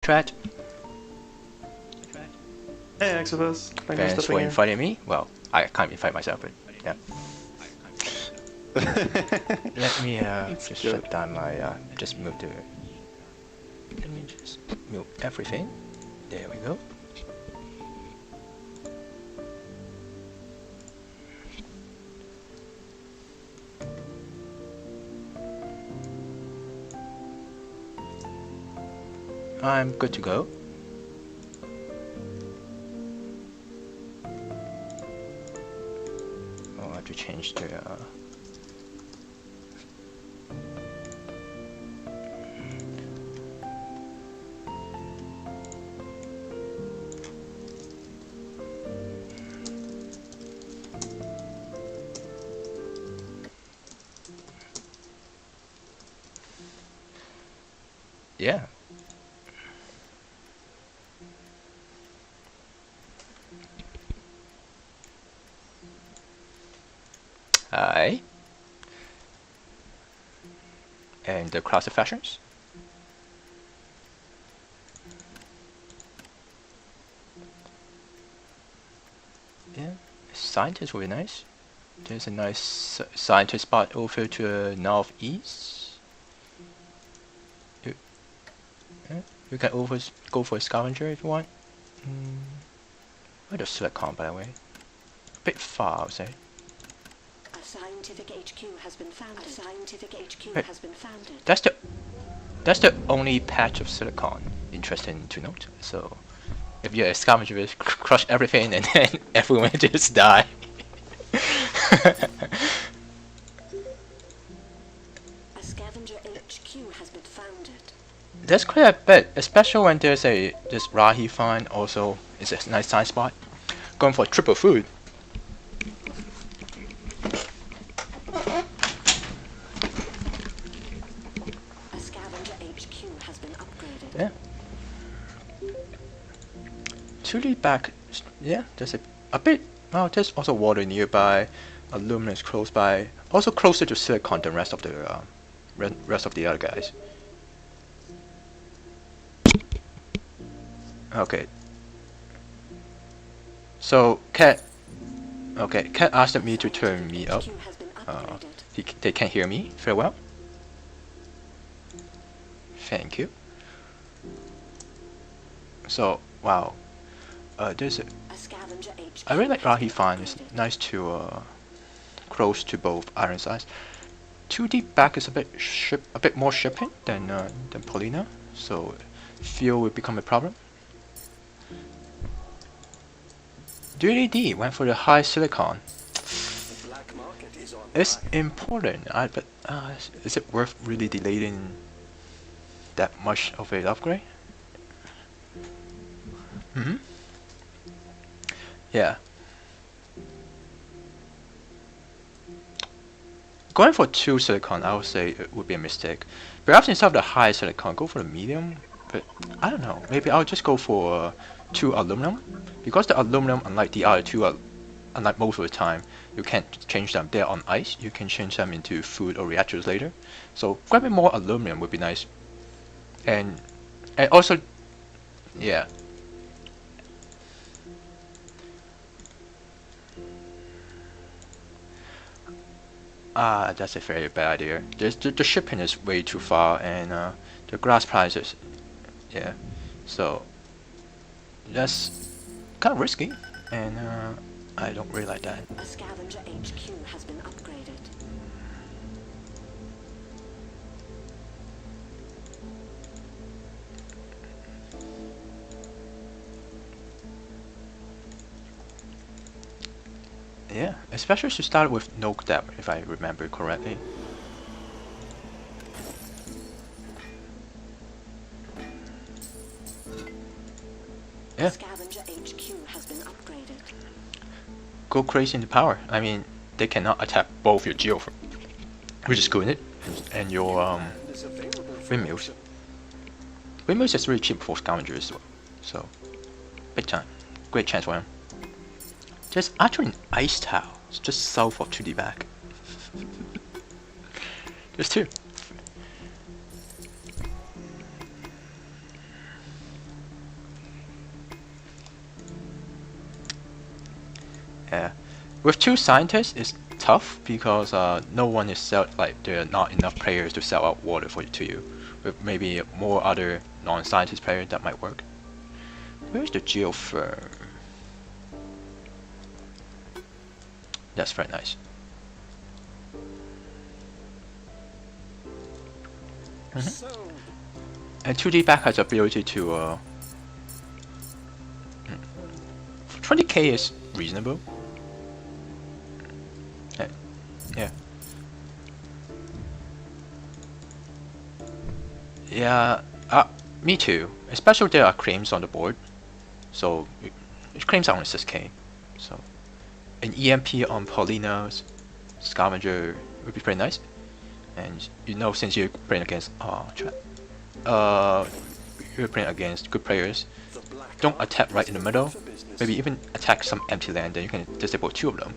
Trat. Hey, Exodus. Thanks for inviting me. Well, I can't invite myself, but yeah. Let me just shut down my. Just move the. Let me just move everything. There we go. I'm good to go. Oh, I have to change the. Yeah. Hi. And the classic fashions. Yeah, scientist will be nice. There's a nice scientist spot over to the northeast. You can always go for a scavenger if you want. Where does Silicon, by the way? A bit far, I would say. A scientific HQ has been founded. A scientific HQ Hey, has been founded. That's the only patch of silicon. Interesting to note. So, if you're a scavenger, you crush everything and then everyone just die. A scavenger HQ has been founded. There's quite a bit, especially when there's this Rhahi find. Also, it's a nice science spot. Going for triple food. A scavenger HQ has been upgraded. Yeah. Twodback, yeah, there's a bit. Well, there's also water nearby. Aluminum is close by. Also closer to silicon than rest of the other guys. Okay. So Cat asked me to turn me up. HQ has been upgraded. They can't hear me very well. Thank you. So wow, there's a. A scavenger HQ. I really like has Rhahi been find. It's upgraded. nice to close to both iron size. 2D back is a bit more shipping than Pollina, so fuel will become a problem. DDD went for the high silicon. The black market is on It's fire. important, but is it worth really delaying that much of an upgrade? Yeah. Going for 2 silicon, I would say it would be a mistake. Perhaps instead of the high silicon, go for the medium. But I don't know. Maybe I'll just go for 2 aluminum, because the aluminum, unlike the other 2, unlike most of the time, you can't change them. They're on ice. You can change them into food or reactors later. So grabbing more aluminum would be nice. And also, yeah. That's a very bad idea. The shipping is way too far, and the glass prices, yeah. So that's kind of risky, and I don't really like that. A scavenger HQ has been upgraded. Yeah, especially to start with no depth, if I remember correctly. A Yeah, scavenger HQ has been upgraded. go crazy in the power. I mean, they cannot attack both your geo, which is good, and your Land is available for windmills. auction. Windmills is really cheap for scavengers as well, so big time, great chance for him. There's actually an ice tile, it's just south of Twodback. There's 2. Yeah, with 2 scientists, it's tough because no one is there are not enough players to sell out water to you. With maybe more other non-scientist players, that might work. Where's the geofirm? That's very nice. So, And Twodback has the ability to 20k is reasonable. Yeah. Yeah, me too. Especially there are claims on the board. So, claims are only 6k. So, an EMP on Pollina's Scavenger would be pretty nice. And you know, since you're playing against you're playing against good players, the black don't market attack right is in the open middle. for business. Maybe even attack some empty land, then you can disable 2 of them.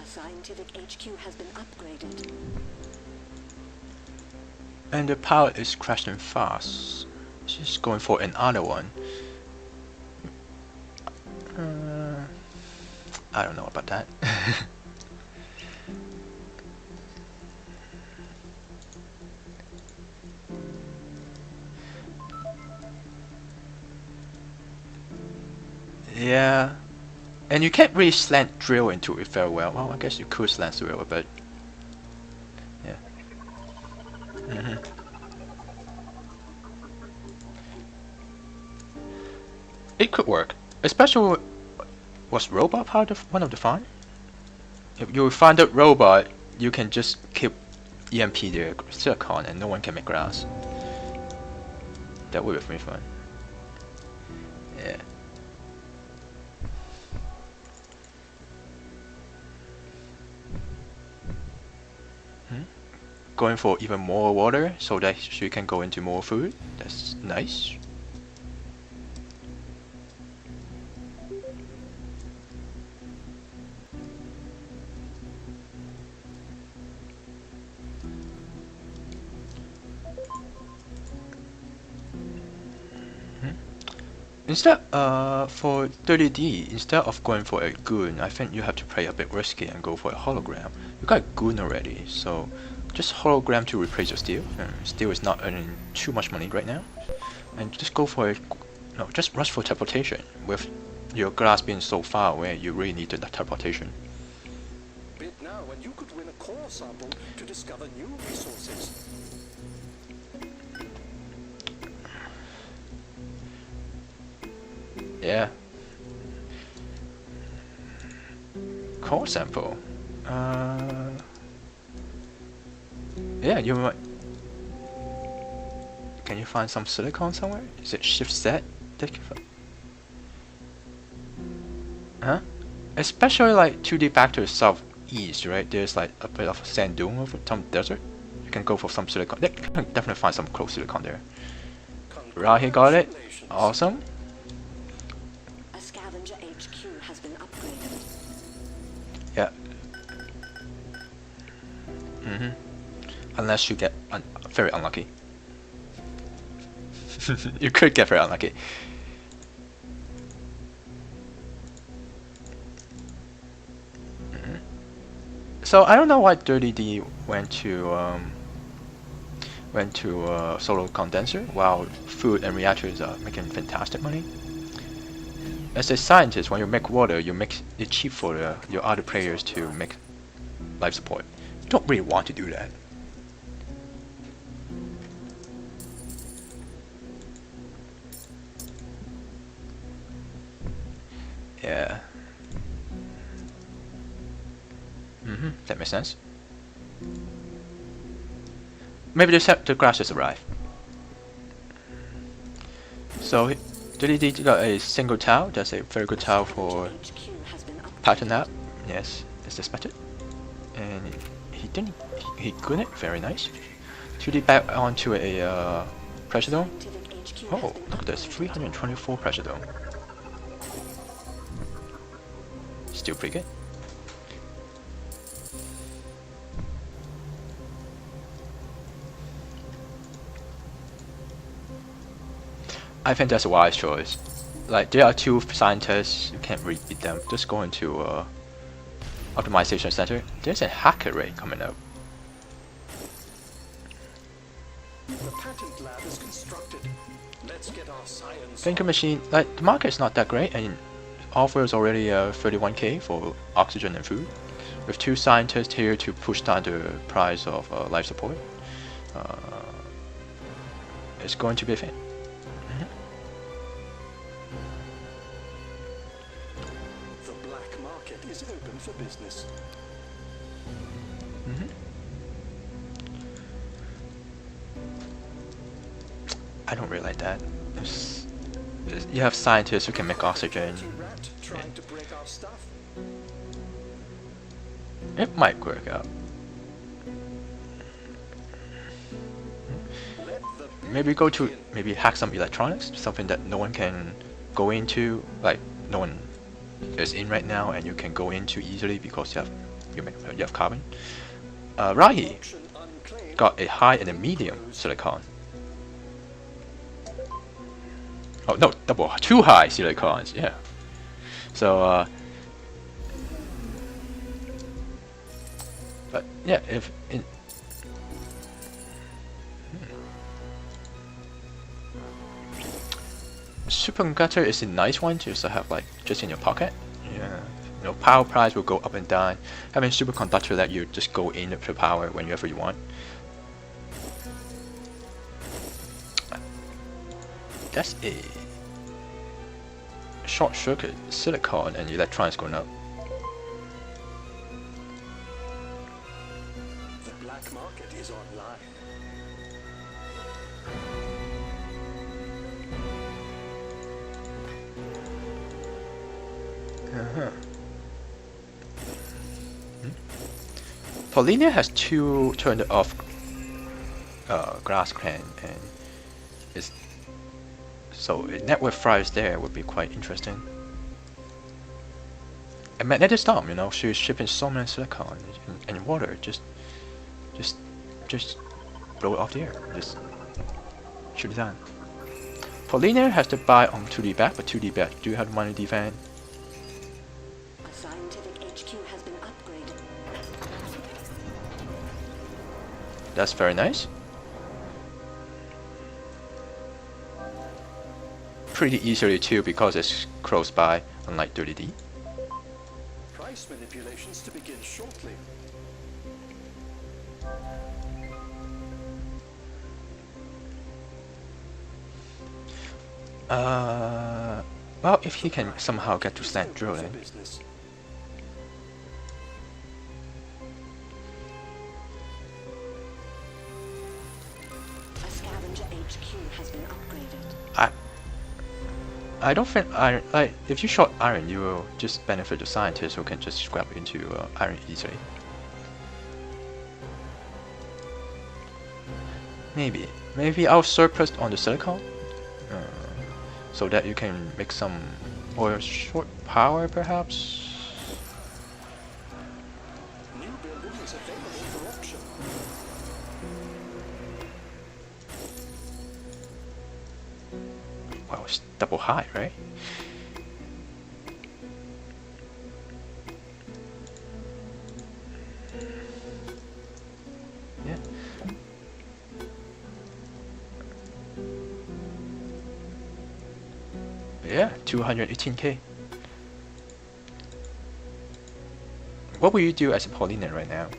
A scientific HQ has been upgraded. And the power is crashing fast. She's going for another one. I don't know about that. Yeah, and you can't really slant drill into it very well. Well, I guess you could slant drill, but yeah. It could work, especially was robot part of one of the fun. If you find a robot, you can just keep EMP their silicon and no one can make grass. That would be pretty fun. Yeah. Going for even more water so that she can go into more food. That's nice. Instead, for 30D, instead of going for a goon, I think you have to play a bit risky and go for a hologram. You got a goon already, so just hologram to replace your steel. Steel is not earning too much money right now, and just go for it. No, just rush for teleportation. With your glass being so far away, you really need the teleportation. Bid now, and you could win a core sample to discover new resources. Yeah. Core sample. Yeah, you might. Can you find some silicon somewhere? Is it shift set? Huh? Especially like 2D back to the southeast, right? There's like a bit of a sand dune over some desert. You can go for some silicon. You can definitely find some close silicon there. Rhahi got it. Awesome. A scavenger HQ has been upgraded. Yeah. Unless you get very unlucky. You could get very unlucky. So I don't know why 30D went to solar condenser while food and reactors are making fantastic money. As a scientist, when you make water, you make it cheap for your other players to make life support. You don't really want to do that. Yeah. That makes sense. Maybe the grass just arrived. So 30D got a single tile. That's a very good tile for HQ has been upgraded. pattern up. Yes, as expected. And he didn't. He couldn't. Very nice. 2D back onto a pressure dome. Scientific HQ Oh, has been look at this. upgraded. 324 pressure dome. Still pretty good. I think that's a wise choice. like there are 2 scientists, you can't really beat them. Just go into optimization center. There's a hacker raid coming up. The patent lab is constructed. Let's get our science Thinker on. machine, like the market is not that great, and Offworld is already 31k for oxygen and food, with 2 scientists here to push down the price of life support. It's going to be a thing. The black market is open for business. I don't really like that. You have scientists who can make oxygen. Rat trying to break our stuff. It might work out. Let the Maybe go to hack some electronics, something that no one can go into, like no one is in right now, and you can go into easily because you have carbon. Rhahi auction unclaimed. got a high and a medium silicon. Oh no, 2 high silicons, yeah. So but yeah, if in superconductor is a nice one to just have like just in your pocket. Yeah, you know, power price will go up and down. Having superconductor that you just go in for power whenever you want. That's a short circuit silicon and electrons going up. The black market is online. Pollina has 2 turned off grass clan, and it's so a network fries there would be quite interesting. A magnetic storm, you know, she's shipping so many silicon and water, just blow it off the air, just shoot it down. Pollina has to buy on Twodback, but Twodback do have money to defend. A scientific HQ has been upgraded. That's very nice. Pretty easily too because it's close by, unlike 30D. Price manipulations to begin shortly. Well, if he can somehow get to sand drilling. Business. A scavenger HQ has been upgraded. I don't think iron. Like, if you short iron, you will just benefit the scientists who can just scrap into iron easily. Maybe I'll surplus on the silicon, so that you can make some or short power, perhaps. New building is available for auction. Well, it's double high, right? Yeah. Yeah, 218k. What will you do as a Pollina right now?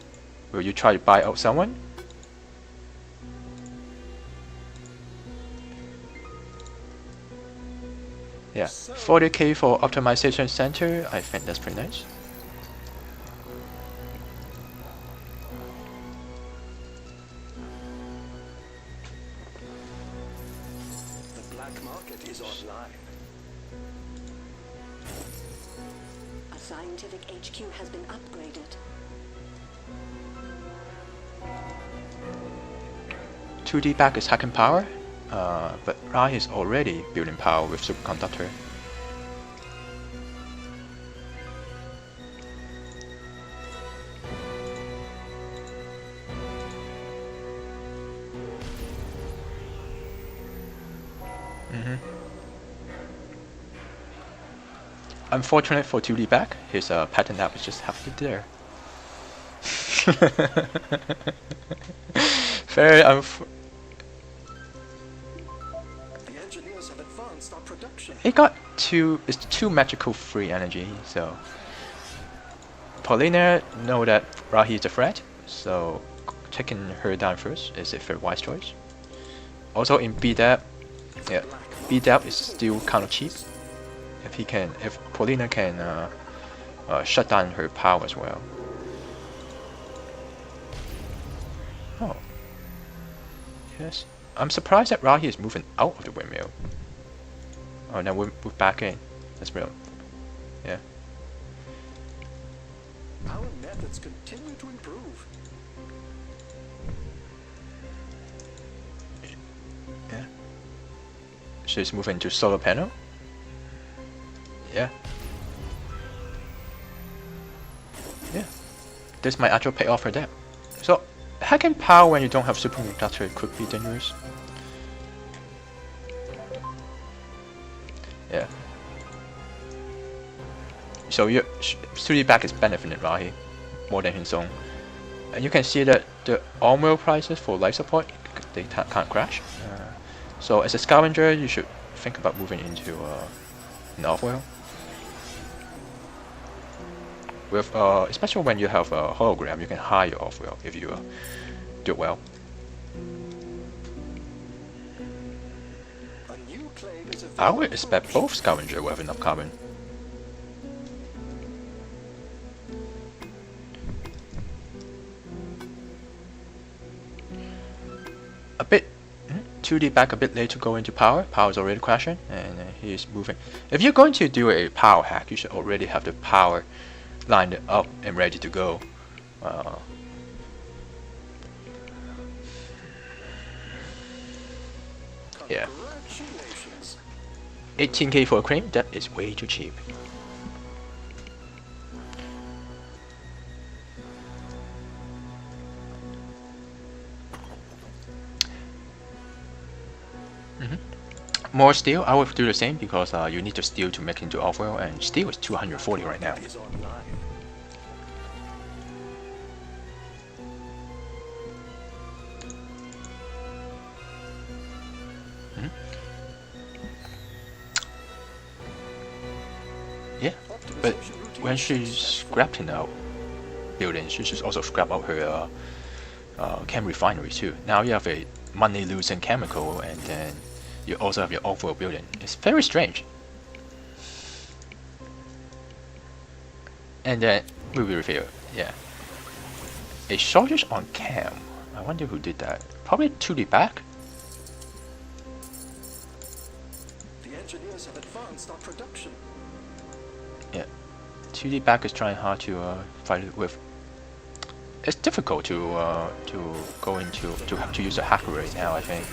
Will you try to buy out someone? Yeah, 40k for optimization center. I think that's pretty nice. The black market is online. A scientific HQ has been upgraded. Twodback is hacking power, but Rhahi is already building power with superconductor. Unfortunate for Twodback, his pattern app is just halfway there. Very The engineers have advanced our production. It got it's two magical free energy, so Pollina know that Rhahi is a threat, so taking her down first is a very wise choice. Also in B-Dab, yeah, B-Dab is still kind of cheap. If Pollina can shut down her power as well. Oh, yes. I'm surprised that Rhahi is moving out of the windmill. Oh, now we're back in. That's real. Yeah. Our methods continue to improve. Yeah. She's moving to solar panel. Yeah. Yeah. This might actually pay off for that. So, hacking power when you don't have superconductor could be dangerous. Yeah. So your Twodback is benefiting Rhahi more than his own. And you can see that the Offworld prices for life support, they can't crash. So as a scavenger, you should think about moving into an Offworld. With especially when you have a hologram, you can hire your Offworld if you do it well. A new claim is I would expect both scavenger will have enough carbon. A bit, Twodback a bit late to go into power. Power is already crashing, and he's moving. If you're going to do a power hack, you should already have the power lined up and ready to go. Yeah. 18k for a cream, that is way too cheap. More steel, I would do the same because you need the steel to make into Offworld, and steel is 240 right now. is online. Yeah, but when she's scrapping out buildings, she should also scrap out her chem refinery too. Now you have a money-losing chemical, and then you also have your Offworld building. It's very strange. And then we will reveal, yeah, a shortage on chem. I wonder who did that. Probably Twodback. The engineers have advanced our production. Yeah, Twodback is trying hard to fight it with. It's difficult to go into to use a hacker right now. I think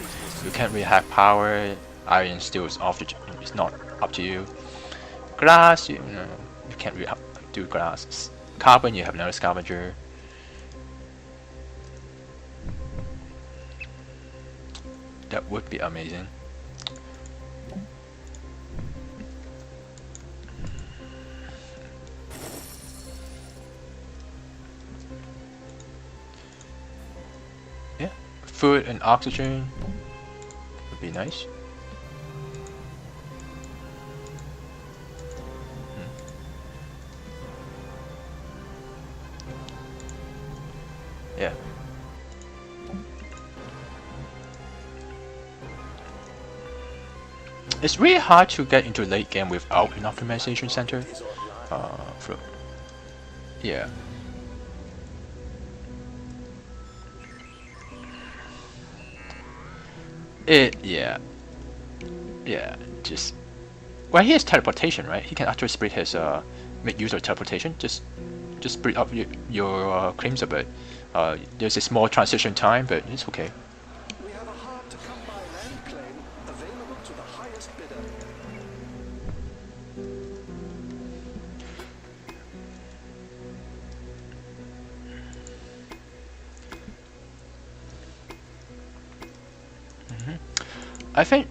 you can't really hack power. Iron still is off. It's not up to you. Glass, you can't really do glass. Carbon, you have another scavenger. That would be amazing. Yeah, food and oxygen would be nice. Yeah. It's really hard to get into late game without an optimization center. Yeah. Yeah. Just well, he has teleportation, right? He can actually split his make use of teleportation. Just split up your claims a bit. There's a small transition time, but it's okay. We have a hard-to-come-by land claim available to the highest bidder. I think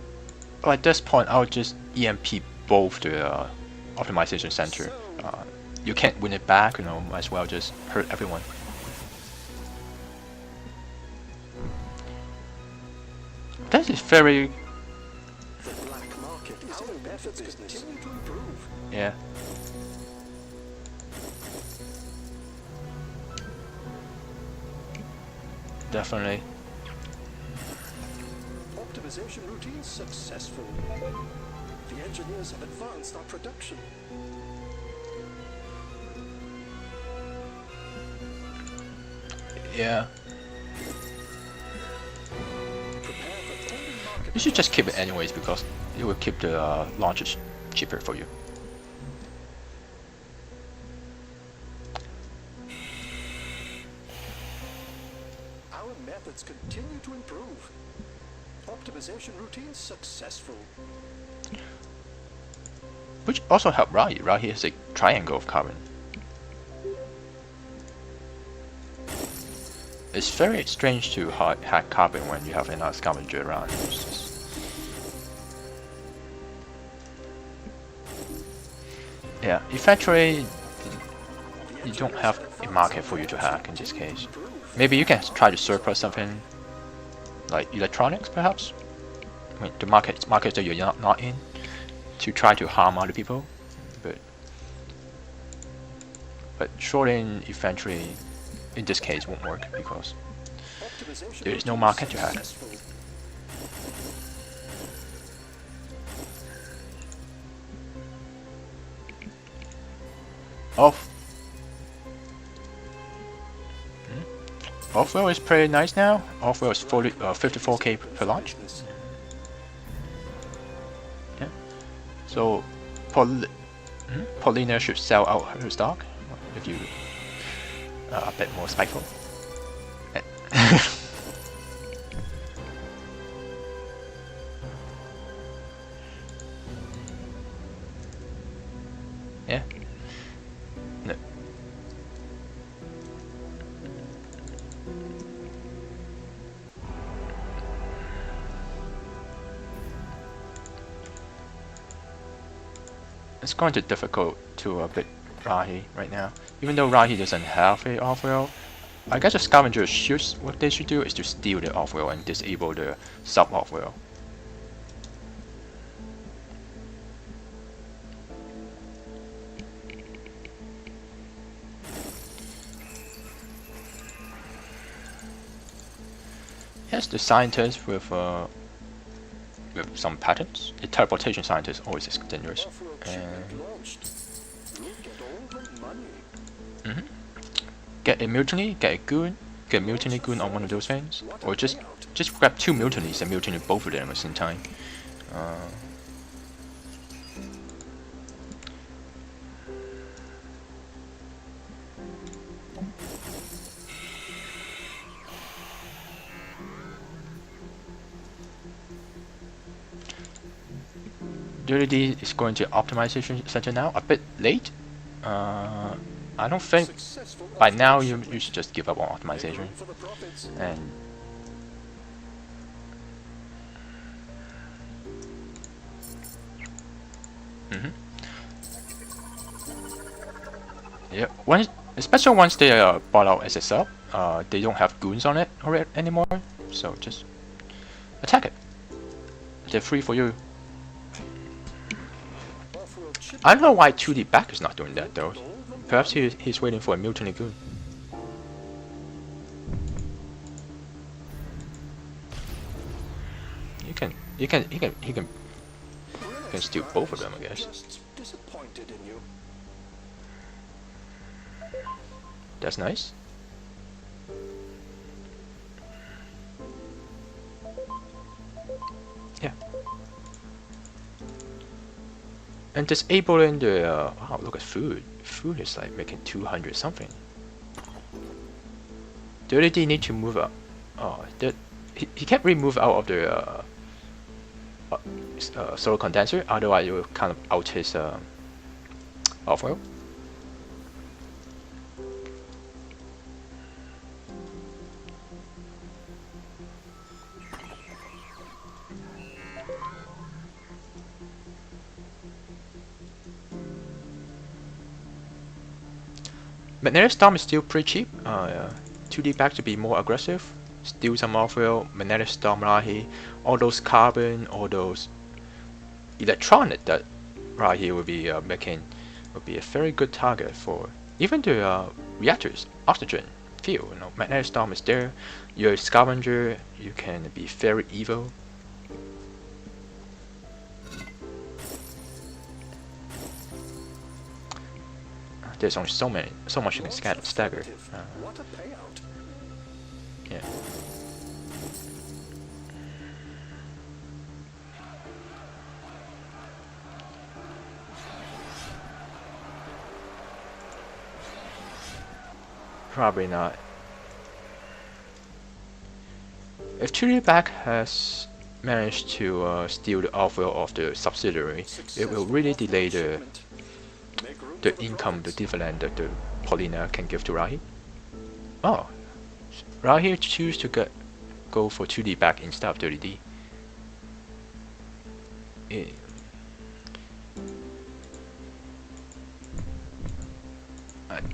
at this point I'll just EMP both the optimization center. You can't win it back, you know, might as well just hurt everyone. That is very... The black market is our methods continue to improve. yeah. Definitely. Optimization routines successful. The engineers have advanced our production. Yeah. Prepare for pending market. You should just keep it anyways because it will keep the launches cheaper for you. Our methods continue to improve. Optimization routines successful. Which also help Rhahi. Rhahi has a triangle of carbon. It's very strange to hack carbon when you have another scavenger around. It's just... yeah, eventually you don't have a market for you to hack in this case. Maybe you can try to surplus something like electronics, perhaps. I mean, the markets that you're not in, to try to harm other people. But shorting eventually, in this case, won't work because there is no market to hack. Offworld is pretty nice now. Offworld is 54k per launch. Yeah. So, Pollina should sell out her stock if you are a bit more spiteful. Yeah. No. It's going to be difficult to beat Rhahi right now. Even though Rhahi doesn't have a offworld, I guess the scavenger shoots, what they should do is to steal the offworld and disable the sub-offworld. Yes, the scientist with some patents. The teleportation scientist always is dangerous. And get a mutiny, get a goon, get a mutiny goon on one of those things, or just grab 2 mutinies and mutiny both of them at the same time. DLD is going to optimization center now, a bit late. I don't think by now you should just give up on optimization. And yeah, especially once they are bought out as a sub, they don't have goons on it anymore. So just attack it. They're free for you. I don't know why Twodback is not doing that though. Perhaps he's waiting for a mutiny goon. He can steal both of them, I guess. That's nice. Yeah. And disabling the wow, look at food. Food is like making 200 something. The LED need to move up. Oh, he can't really move out of the solar condenser, otherwise it will kind of out his offworld. Magnetic Storm is still pretty cheap. 2D back to be more aggressive. Steal some Offworld, Magnetic Storm Rhahi, all those carbon, all those electronic that Rhahi will be making will be a very good target for even the reactors, oxygen, fuel. You know, Magnetic Storm is there. You're a scavenger. You can be very evil. There's only so much you can stagger. What a payout. Yeah. Probably not. If Twodback has managed to steal the Offworld of the subsidiary, it will really delay the income, the dividend that the Pollina can give to Rhahi. Oh, Rhahi choose to go for 2D back instead of 30D.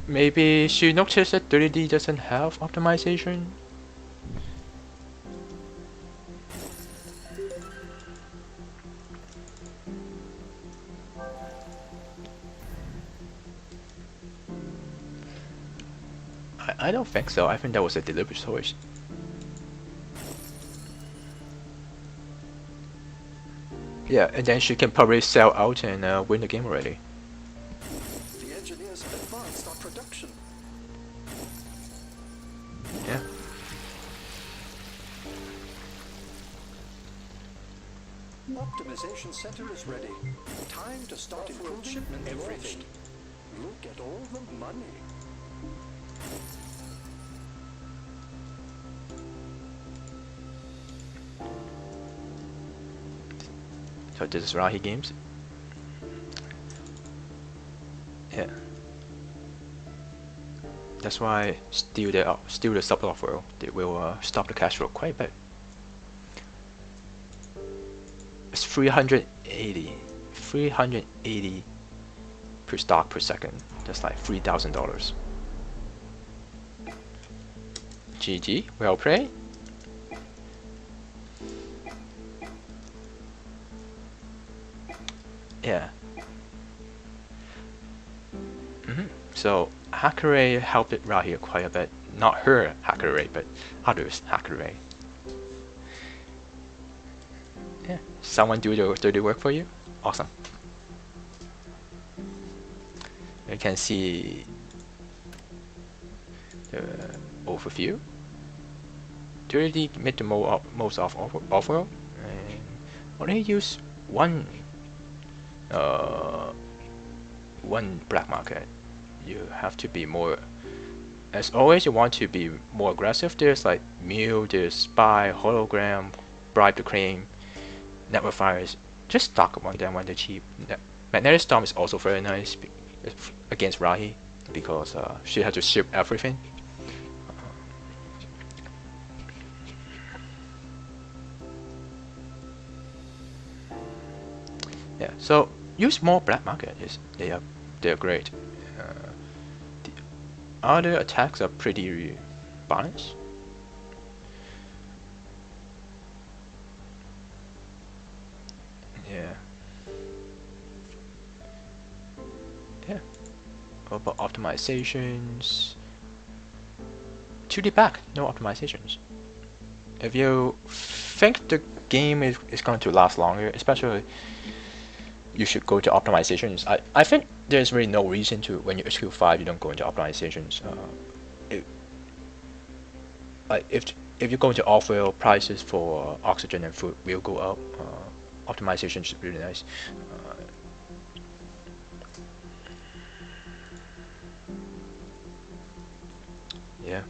Maybe she noticed that 30D doesn't have optimization. I don't think so. I think that was a deliberate choice. Yeah, and then she can probably sell out and win the game already. The engineers have advanced our production. Yeah. Optimization center is ready. Time to start improving shipment everything. Look at all the money. So this is Rhahi games. Yeah. That's why steal the sub Offworld. They will stop the cash flow quite a bit. It's 380 per stock per second. That's like $3,000. GG, well played. Yeah. So hacker rate helped Rhahi quite a bit. Not her hacker rate, but others hacker rate. Yeah. Someone do the dirty work for you? Awesome. You can see the overview. 30 made the most of Offworld, and only use one black market. You have to be more, as always, you want to be more aggressive. There's like Mule, there's Spy, Hologram, Bribe to Claim, Network Fires. Just stock among them when they're cheap. Magnetic Storm is also very nice against Rhahi because she has to ship everything. Yeah, so use more black market. They're great. The other attacks are pretty balanced. Yeah. Yeah. What about optimizations? 2D back, no optimizations. If you think the game is going to last longer, especially you should go to optimizations. I think there's really no reason to, when you HQ 5 you don't go into optimizations. If you go into Offworld, prices for oxygen and food will go up. Optimization is really nice. Yeah.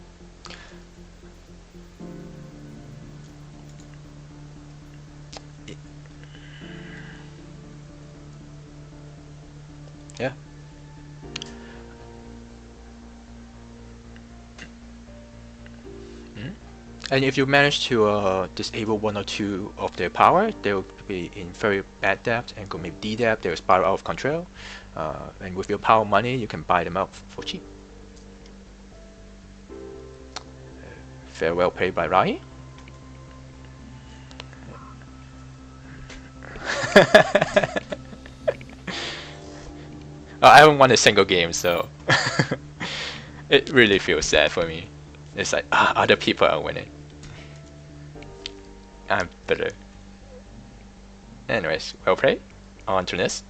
Yeah. And if you manage to disable one or two of their power, they will be in very bad debt and go maybe D debt. They will spiral out of control. And with your power money, you can buy them out for cheap. Very well played by Rhahi. I haven't won a single game, so it really feels sad for me. It's like other people are winning. I'm bitter. Anyways, well played. On to this.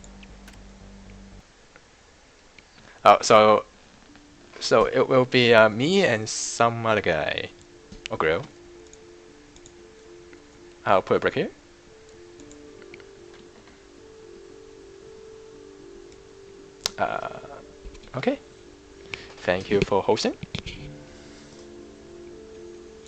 Oh, so it will be me and some other guy or girl. I'll put a break here. Okay. Thank you for hosting.